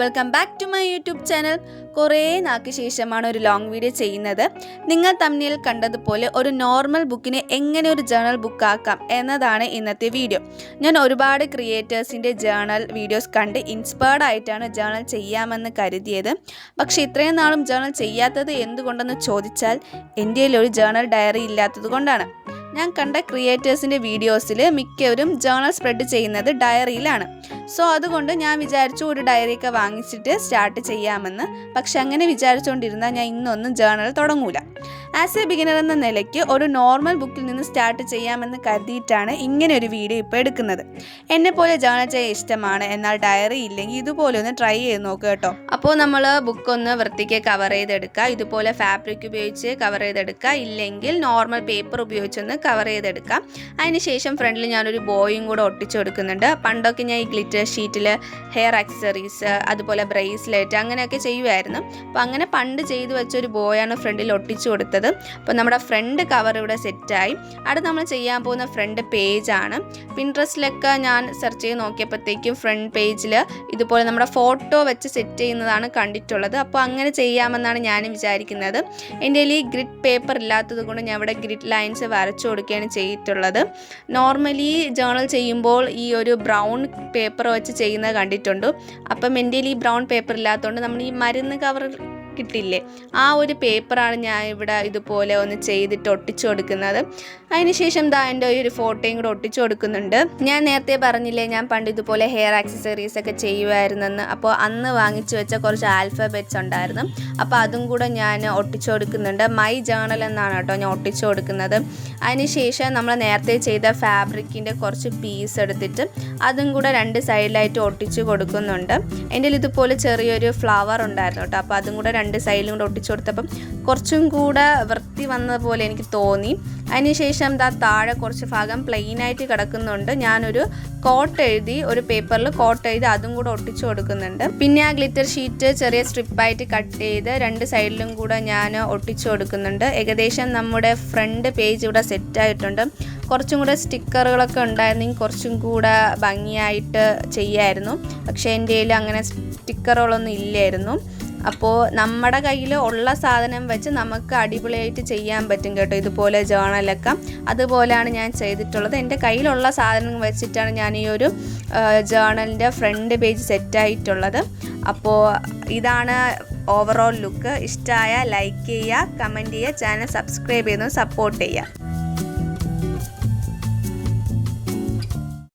Welcome back to my YouTube channel. കുറേ നാൾക്ക് ശേഷമാണ് ഒരു ലോങ് വീഡിയോ ചെയ്യുന്നത്. നിങ്ങൾ തമ്മിൽ കണ്ടതുപോലെ ഒരു നോർമൽ ബുക്കിനെ എങ്ങനെ ഒരു ജേണൽ ബുക്കാക്കാം എന്നതാണ് ഇന്നത്തെ വീഡിയോ. ഞാൻ ഒരുപാട് ക്രിയേറ്റേഴ്സിൻ്റെ ജേണൽ വീഡിയോസ് കണ്ട് ഇൻസ്പയർഡ് ആയിട്ടാണ് ജേണൽ ചെയ്യാമെന്ന് കരുതിയത്. പക്ഷേ ഇത്രയും നാളും ജേണൽ ചെയ്യാത്തത് എന്തുകൊണ്ടെന്ന് ചോദിച്ചാൽ എൻ്റെ ഒരു ജേണൽ ഡയറി ഇല്ലാത്തത് കൊണ്ടാണ്. ഞാൻ കണ്ട ക്രിയേറ്റേഴ്സിൻ്റെ വീഡിയോസിൽ മിക്കവരും ജേണൽ സ്പ്രെഡ് ചെയ്യുന്നത് ഡയറിയിലാണ്. സോ അതുകൊണ്ട് ഞാൻ വിചാരിച്ചു ഒരു ഡയറിയൊക്കെ വാങ്ങിച്ചിട്ട് സ്റ്റാർട്ട് ചെയ്യാമെന്ന്. പക്ഷെ അങ്ങനെ വിചാരിച്ചുകൊണ്ടിരുന്നാൽ ഞാൻ ഇന്നൊന്നും ജേണൽ തുടങ്ങൂല. ആസ് എ ബിഗിനർ എന്ന നിലയ്ക്ക് ഒരു നോർമൽ ബുക്കിൽ നിന്ന് സ്റ്റാർട്ട് ചെയ്യാമെന്ന് കരുതിയിട്ടാണ് ഇങ്ങനെ ഒരു വീഡിയോ ഇപ്പോൾ എടുക്കുന്നത്. എന്നെപ്പോലെ ജേണൽ ചെയ്യാൻ ഇഷ്ടമാണ്, എന്നാൽ ഡയറി ഇല്ലെങ്കിൽ ഇതുപോലെ ഒന്ന് ട്രൈ ചെയ്ത് നോക്കുക കേട്ടോ. അപ്പോൾ നമ്മൾ ബുക്കൊന്ന് വൃത്തിക്ക് കവർ ചെയ്തെടുക്കുക. ഇതുപോലെ ഫാബ്രിക് ഉപയോഗിച്ച് കവർ ചെയ്തെടുക്കുക, ഇല്ലെങ്കിൽ നോർമൽ പേപ്പർ ഉപയോഗിച്ചൊന്ന് കവർ ചെയ്തെടുക്കാം. അതിനുശേഷം ഫ്രണ്ടിൽ ഞാനൊരു ബോയും കൂടെ ഒട്ടിച്ചു കൊടുക്കുന്നുണ്ട്. പണ്ടൊക്കെ ഞാൻ ഈ ഗ്ലിറ്റർ ഷീറ്റിൽ ഹെയർ ആക്സസറീസ്, അതുപോലെ ബ്രേസ്ലെറ്റ് അങ്ങനെയൊക്കെ ചെയ്യുമായിരുന്നു. അപ്പോൾ അങ്ങനെ പണ്ട് ചെയ്തു വെച്ചൊരു ബോയാണ് ഫ്രണ്ടിൽ ഒട്ടിച്ചു കൊടുത്തത്. അപ്പോൾ നമ്മുടെ ഫ്രണ്ട് കവർ ഇവിടെ സെറ്റായി. അടുത്ത് നമ്മൾ ചെയ്യാൻ പോകുന്ന ഫ്രണ്ട് പേജാണ്. പിൻട്രസ്റ്റിലൊക്കെ ഞാൻ സെർച്ച് ചെയ്ത് നോക്കിയപ്പോഴത്തേക്കും ഫ്രണ്ട് പേജിൽ ഇതുപോലെ നമ്മുടെ ഫോട്ടോ വെച്ച് സെറ്റ് ചെയ്യുന്നതാണ് കണ്ടിട്ടുള്ളത്. അപ്പോൾ അങ്ങനെ ചെയ്യാമെന്നാണ് ഞാനും വിചാരിക്കുന്നത്. എൻ്റെ ഈ ഗ്രിഡ് പേപ്പർ ഇല്ലാത്തത് കൊണ്ട് ഞാൻ ഇവിടെ ഗ്രിഡ് ലൈൻസ് വരച്ചു കൊടുക്കുകയാണ് ചെയ്തിട്ടുള്ളത്. നോർമലി ജേണൽ ചെയ്യുമ്പോൾ ഈ ഒരു ബ്രൗൺ പേപ്പർ വെച്ച് ചെയ്യുന്നത് കണ്ടിട്ടുണ്ട്. അപ്പം എൻ്റെ ഈ ബ്രൗൺ പേപ്പർ ഇല്ലാത്തതുകൊണ്ട് നമ്മൾ ഈ മരുന്ന് കവർ കിട്ടില്ലേ, ആ ഒരു പേപ്പറാണ് ഞാൻ ഇവിടെ ഇതുപോലെ ഒന്ന് ചെയ്തിട്ട് ഒട്ടിച്ചു കൊടുക്കുന്നത്. അതിനുശേഷം എൻ്റെ ഒരു ഫോട്ടോയും കൂടെ ഒട്ടിച്ചു കൊടുക്കുന്നുണ്ട്. ഞാൻ നേരത്തെ പറഞ്ഞില്ലേ ഞാൻ പണ്ട് ഇതുപോലെ ഹെയർ ആക്സസറീസ് ഒക്കെ ചെയ്യുമായിരുന്നെന്ന്. അപ്പോൾ അന്ന് വാങ്ങിച്ചു വെച്ച കുറച്ച് ആൽഫബെറ്റ്സ് ഉണ്ടായിരുന്നു. അപ്പോൾ അതും കൂടെ ഞാൻ ഒട്ടിച്ചു കൊടുക്കുന്നുണ്ട്. മൈ ജേണൽ എന്നാണ് കേട്ടോ ഞാൻ ഒട്ടിച്ചു കൊടുക്കുന്നത്. അതിനുശേഷം നമ്മൾ നേരത്തെ ചെയ്ത ഫാബ്രിക്കിൻ്റെ കുറച്ച് പീസ് എടുത്തിട്ട് അതും കൂടെ രണ്ട് സൈഡിലായിട്ട് ഒട്ടിച്ചു കൊടുക്കുന്നുണ്ട്. എൻ്റെ ഇതുപോലെ ചെറിയൊരു ഫ്ലവർ ഉണ്ടായിരുന്നു കേട്ടോ. അപ്പോൾ അതും കൂടെ രണ്ട് സൈഡിലും കൂടെ ഒട്ടിച്ചു കൊടുത്തപ്പം കുറച്ചും കൂടെ വൃത്തി വന്ന പോലെ എനിക്ക് തോന്നി. അതിനുശേഷം താഴെ കുറച്ച് ഭാഗം പ്ലെയിനായിട്ട് കിടക്കുന്നുണ്ട്. ഞാനൊരു കോട്ട് എഴുതി, ഒരു പേപ്പറിൽ കോട്ട് എഴുതി അതും കൂടെ ഒട്ടിച്ചു കൊടുക്കുന്നുണ്ട്. പിന്നെ ആ ഗ്ലിറ്റർ ഷീറ്റ് ചെറിയ സ്ട്രിപ്പായിട്ട് കട്ട് ചെയ്ത് രണ്ട് സൈഡിലും കൂടെ ഞാൻ ഒട്ടിച്ചു കൊടുക്കുന്നുണ്ട്. ഏകദേശം നമ്മുടെ ഫ്രണ്ട് പേജ് ഇവിടെ സെറ്റായിട്ടുണ്ട്. കുറച്ചും കൂടെ സ്റ്റിക്കറുകളൊക്കെ ഉണ്ടായിരുന്നെങ്കിൽ കുറച്ചും കൂടെ ഭംഗിയായിട്ട് ചെയ്യായിരുന്നു. പക്ഷേ എൻ്റെ കയ്യിൽ അങ്ങനെ സ്റ്റിക്കറുകളൊന്നും ഇല്ലായിരുന്നു. അപ്പോൾ നമ്മുടെ കയ്യിൽ ഉള്ള സാധനം വെച്ച് നമുക്ക് അടിപൊളിയായിട്ട് ചെയ്യാൻ പറ്റും കേട്ടോ ഇതുപോലെ ജേണലൊക്കെ. അതുപോലെയാണ് ഞാൻ ചെയ്തിട്ടുള്ളത്. എൻ്റെ കയ്യിലുള്ള സാധനം വെച്ചിട്ടാണ് ഞാൻ ഈ ഒരു ജേണലിൻ്റെ ഫ്രണ്ട് പേജ് സെറ്റായിട്ടുള്ളത്. അപ്പോൾ ഇതാണ് ഓവറോൾ ലുക്ക്. ഇഷ്ടമായ ലൈക്ക് ചെയ്യുക, കമൻറ്റ് ചെയ്യുക, ചാനൽ സബ്സ്ക്രൈബ് ചെയ്യുന്നത് സപ്പോർട്ട് ചെയ്യുക.